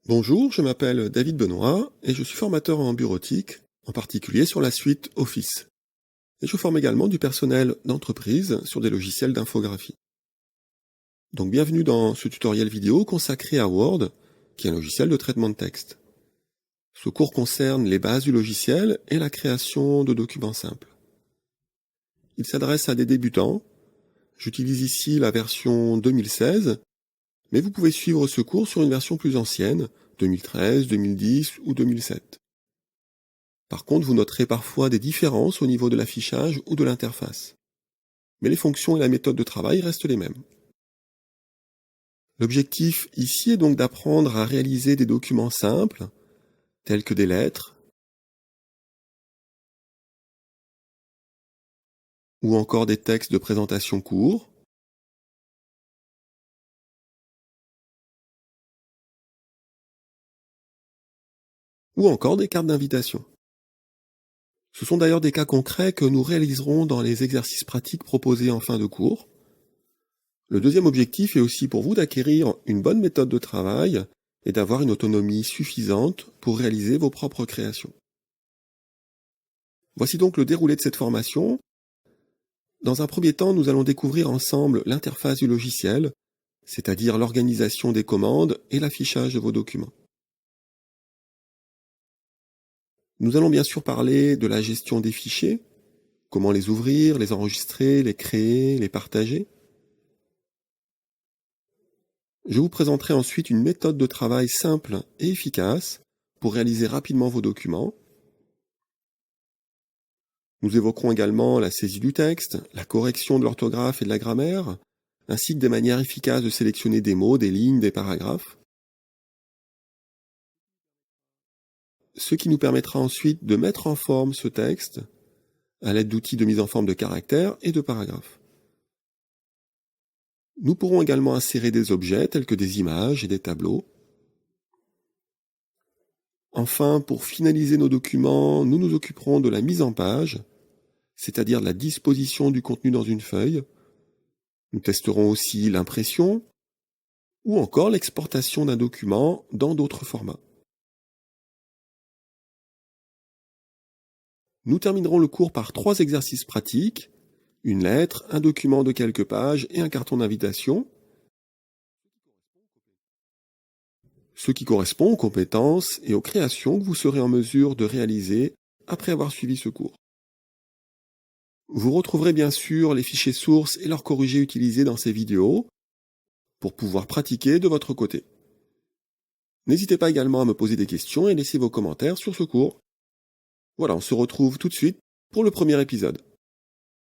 Bonjour, je m'appelle David Benoît et je suis formateur en bureautique, en particulier sur la suite Office. Et je forme également du personnel d'entreprise sur des logiciels d'infographie. Donc bienvenue dans ce tutoriel vidéo consacré à Word, qui est un logiciel de traitement de texte. Ce cours concerne les bases du logiciel et la création de documents simples. Il s'adresse à des débutants. J'utilise ici la version 2016, mais vous pouvez suivre ce cours sur une version plus ancienne, 2013, 2010 ou 2007. Par contre, vous noterez parfois des différences au niveau de l'affichage ou de l'interface. Mais les fonctions et la méthode de travail restent les mêmes. L'objectif ici est donc d'apprendre à réaliser des documents simples, tels que des lettres, ou encore des textes de présentation courts, ou encore des cartes d'invitation. Ce sont d'ailleurs des cas concrets que nous réaliserons dans les exercices pratiques proposés en fin de cours. Le deuxième objectif est aussi pour vous d'acquérir une bonne méthode de travail et d'avoir une autonomie suffisante pour réaliser vos propres créations. Voici donc le déroulé de cette formation. Dans un premier temps, nous allons découvrir ensemble l'interface du logiciel, c'est-à-dire l'organisation des commandes et l'affichage de vos documents. Nous allons bien sûr parler de la gestion des fichiers, comment les ouvrir, les enregistrer, les créer, les partager. Je vous présenterai ensuite une méthode de travail simple et efficace pour réaliser rapidement vos documents. Nous évoquerons également la saisie du texte, la correction de l'orthographe et de la grammaire, ainsi que des manières efficaces de sélectionner des mots, des lignes, des paragraphes. Ce qui nous permettra ensuite de mettre en forme ce texte à l'aide d'outils de mise en forme de caractères et de paragraphes. Nous pourrons également insérer des objets tels que des images et des tableaux. Enfin, pour finaliser nos documents, nous nous occuperons de la mise en page, c'est-à-dire de la disposition du contenu dans une feuille. Nous testerons aussi l'impression ou encore l'exportation d'un document dans d'autres formats. Nous terminerons le cours par 3 exercices pratiques, une lettre, un document de quelques pages et un carton d'invitation, ce qui correspond aux compétences et aux créations que vous serez en mesure de réaliser après avoir suivi ce cours. Vous retrouverez bien sûr les fichiers sources et leurs corrigés utilisés dans ces vidéos pour pouvoir pratiquer de votre côté. N'hésitez pas également à me poser des questions et laisser vos commentaires sur ce cours. Voilà, on se retrouve tout de suite pour le premier épisode.